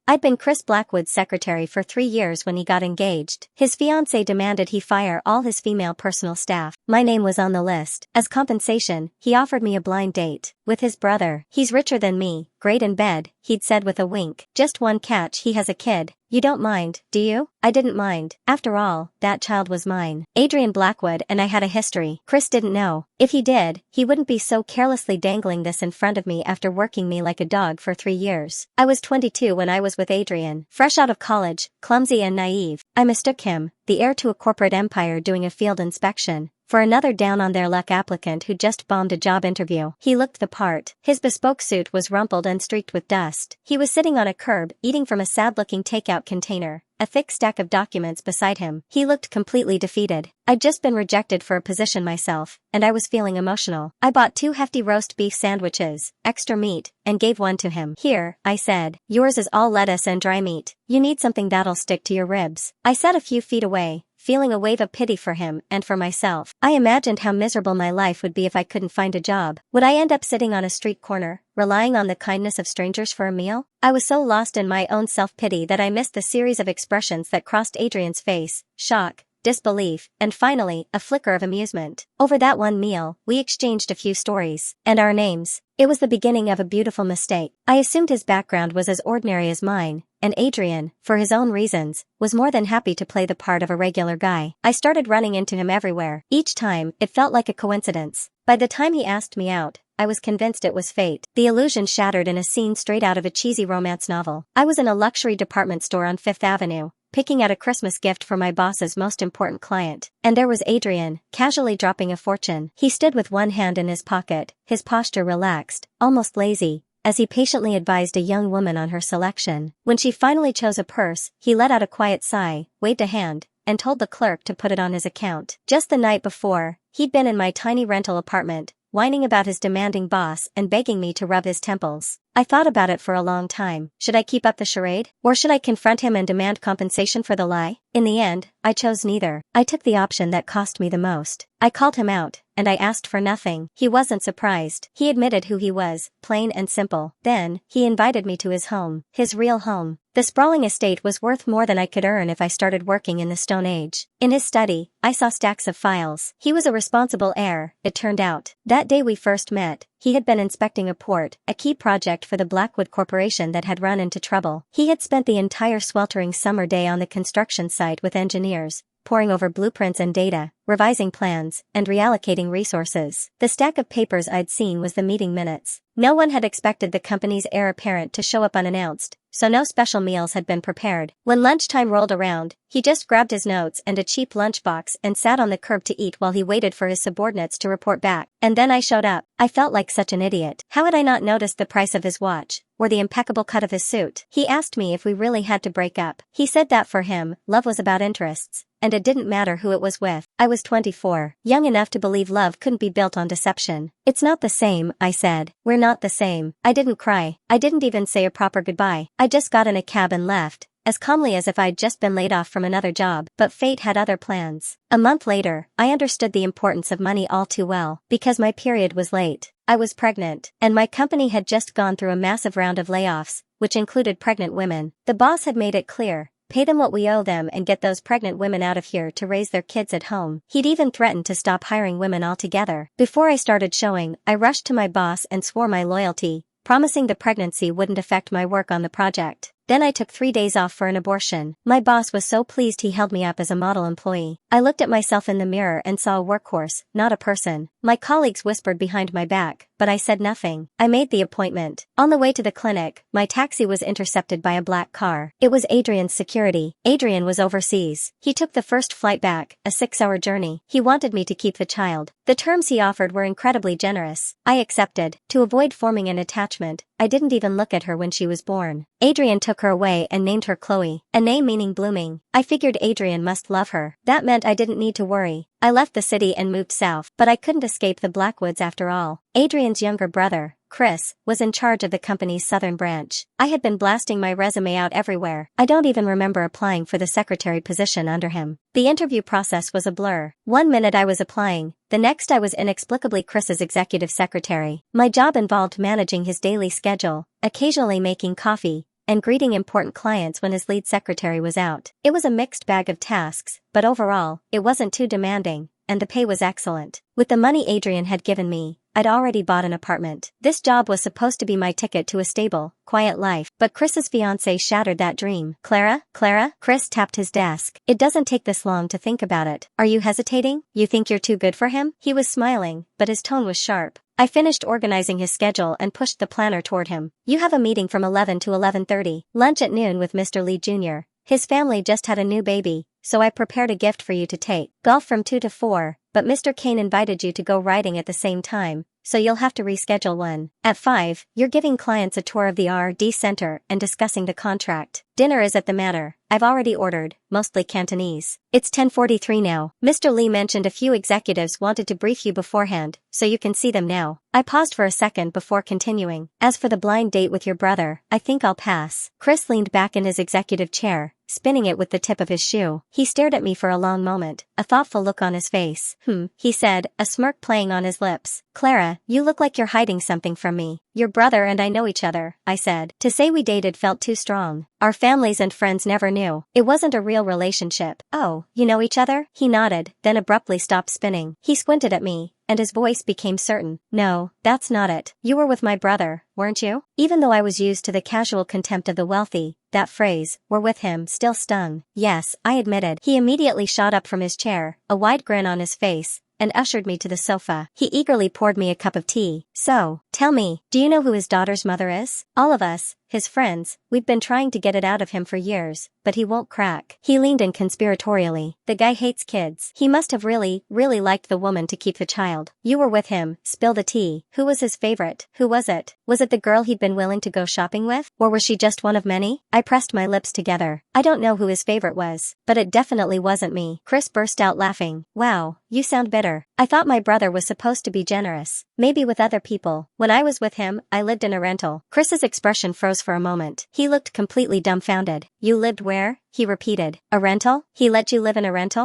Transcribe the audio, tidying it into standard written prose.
I'd been Chris Blackwood's secretary for 3 years when he got engaged. His fiancée demanded he fire all his female personal staff. My name was on the list. As compensation, he offered me a blind date with his brother. He's richer than me, great in bed, he'd said with a wink. Just one catch, he has a kid. You don't mind, do you? I didn't mind. After all, that child was mine. Adrian Blackwood and I had a history. Chris didn't know. If he did, he wouldn't be so carelessly dangling this in front of me after working me like a dog for 3 years. I was 22 when I was with Adrian, fresh out of college, clumsy and naive. I mistook him, the heir to a corporate empire doing a field inspection, for another down-on-their-luck applicant who just bombed a job interview. He looked the part. His bespoke suit was rumpled and streaked with dust. He was sitting on a curb, eating from a sad-looking takeout container, a thick stack of documents beside him. He looked completely defeated. I'd just been rejected for a position myself, and I was feeling emotional. I bought 2 hefty roast beef sandwiches, extra meat, and gave one to him. Here, I said, yours is all lettuce and dry meat. You need something that'll stick to your ribs. I sat a few feet away, feeling a wave of pity for him and for myself. I imagined how miserable my life would be if I couldn't find a job. Would I end up sitting on a street corner, relying on the kindness of strangers for a meal? I was so lost in my own self-pity that I missed the series of expressions that crossed Adrian's face: shock, disbelief, and finally, a flicker of amusement. Over that one meal, we exchanged a few stories. And our names. It was the beginning of a beautiful mistake. I assumed his background was as ordinary as mine, and Adrian, for his own reasons, was more than happy to play the part of a regular guy. I started running into him everywhere. Each time, it felt like a coincidence. By the time he asked me out, I was convinced it was fate. The illusion shattered in a scene straight out of a cheesy romance novel. I was in a luxury department store on Fifth Avenue, picking out a Christmas gift for my boss's most important client. And there was Adrian, casually dropping a fortune. He stood with one hand in his pocket, his posture relaxed, almost lazy, as he patiently advised a young woman on her selection. When she finally chose a purse, he let out a quiet sigh, waved a hand, and told the clerk to put it on his account. Just the night before, he'd been in my tiny rental apartment, whining about his demanding boss and begging me to rub his temples. I thought about it for a long time. Should I keep up the charade? Or should I confront him and demand compensation for the lie? In the end, I chose neither. I took the option that cost me the most. I called him out, and I asked for nothing. He wasn't surprised. He admitted who he was, plain and simple. Then, he invited me to his home, his real home. The sprawling estate was worth more than I could earn if I started working in the Stone Age. In his study, I saw stacks of files. He was a responsible heir, it turned out. That day we first met, he had been inspecting a port, a key project for the Blackwood Corporation that had run into trouble. He had spent the entire sweltering summer day on the construction site with engineers, poring over blueprints and data, revising plans, and reallocating resources. The stack of papers I'd seen was the meeting minutes. No one had expected the company's heir apparent to show up unannounced, so no special meals had been prepared. When lunchtime rolled around, he just grabbed his notes and a cheap lunchbox and sat on the curb to eat while he waited for his subordinates to report back. And then I showed up. I felt like such an idiot. How had I not noticed the price of his watch, or the impeccable cut of his suit? He asked me if we really had to break up. He said that for him, love was about interests, and it didn't matter who it was with. I was 24, young enough to believe love couldn't be built on deception. It's not the same, I said. We're not the same. I didn't cry. I didn't even say a proper goodbye. I just got in a cab and left, as calmly as if I'd just been laid off from another job. But fate had other plans. A month later, I understood the importance of money all too well, because my period was late. I was pregnant, and my company had just gone through a massive round of layoffs, which included pregnant women. The boss had made it clear: pay them what we owe them and get those pregnant women out of here to raise their kids at home. He'd even threatened to stop hiring women altogether. Before I started showing, I rushed to my boss and swore my loyalty, promising the pregnancy wouldn't affect my work on the project. Then I took 3 days off for an abortion. My boss was so pleased he held me up as a model employee. I looked at myself in the mirror and saw a workhorse, not a person. My colleagues whispered behind my back, but I said nothing. I made the appointment. On the way to the clinic, my taxi was intercepted by a black car. It was Adrian's security. Adrian was overseas. He took the first flight back, a 6-hour journey. He wanted me to keep the child. The terms he offered were incredibly generous. I accepted. To avoid forming an attachment, I didn't even look at her when she was born. Adrian took her away and named her Chloe, a name meaning blooming. I figured Adrian must love her. That meant I didn't need to worry. I left the city and moved south, but I couldn't escape the Blackwoods after all. Adrian's younger brother, Chris, was in charge of the company's southern branch. I had been blasting my resume out everywhere. I don't even remember applying for the secretary position under him. The interview process was a blur. One minute I was applying, the next I was inexplicably Chris's executive secretary. My job involved managing his daily schedule, occasionally making coffee, and greeting important clients when his lead secretary was out. It was a mixed bag of tasks, but overall, it wasn't too demanding, and the pay was excellent. With the money Adrian had given me, I'd already bought an apartment. This job was supposed to be my ticket to a stable, quiet life, but Chris's fiancé shattered that dream. Clara? Chris tapped his desk. It doesn't take this long to think about it. Are you hesitating? You think you're too good for him? He was smiling, but his tone was sharp. I finished organizing his schedule and pushed the planner toward him. You have a meeting from 11 to 11:30, lunch at noon with Mr. Lee Jr. His family just had a new baby, so I prepared a gift for you to take. Golf from 2 to 4, but Mr. Kane invited you to go riding at the same time, so you'll have to reschedule one. At 5, you're giving clients a tour of the R&D center and discussing the contract. Dinner is at the Manor. I've already ordered, mostly Cantonese. It's 10:43 now. Mr. Lee mentioned a few executives wanted to brief you beforehand, so you can see them now. I paused for a second before continuing. As for the blind date with your brother, I think I'll pass. Chris leaned back in his executive chair, spinning it with the tip of his shoe. He stared at me for a long moment, a thoughtful look on his face. He said, a smirk playing on his lips. Clara, you look like you're hiding something from me. Your brother and I know each other, I said. To say we dated felt too strong. Our families and friends never knew. It wasn't a real relationship. Oh, you know each other? He nodded, then abruptly stopped spinning. He squinted at me, and his voice became certain. No, that's not it. You were with my brother, weren't you? Even though I was used to the casual contempt of the wealthy, that phrase, "we're with him," still stung. Yes, I admitted. He immediately shot up from his chair, a wide grin on his face, and ushered me to the sofa. He eagerly poured me a cup of tea. So, tell me, do you know who his daughter's mother is? All of us, his friends, we've been trying to get it out of him for years, but he won't crack. He leaned in conspiratorially. The guy hates kids. He must have really liked the woman to keep the child. You were with him. Spill the tea. Who was his favorite? Who was it? Was it the girl he'd been willing to go shopping with? Or was she just one of many? I pressed my lips together. I don't know who his favorite was, but it definitely wasn't me. Chris burst out laughing. Wow, you sound bitter. I thought my brother was supposed to be generous. Maybe with other people. When I was with him, I lived in a rental. Chris's expression froze for a moment. He looked completely dumbfounded. You lived where? He repeated. A rental? He let you live in a rental?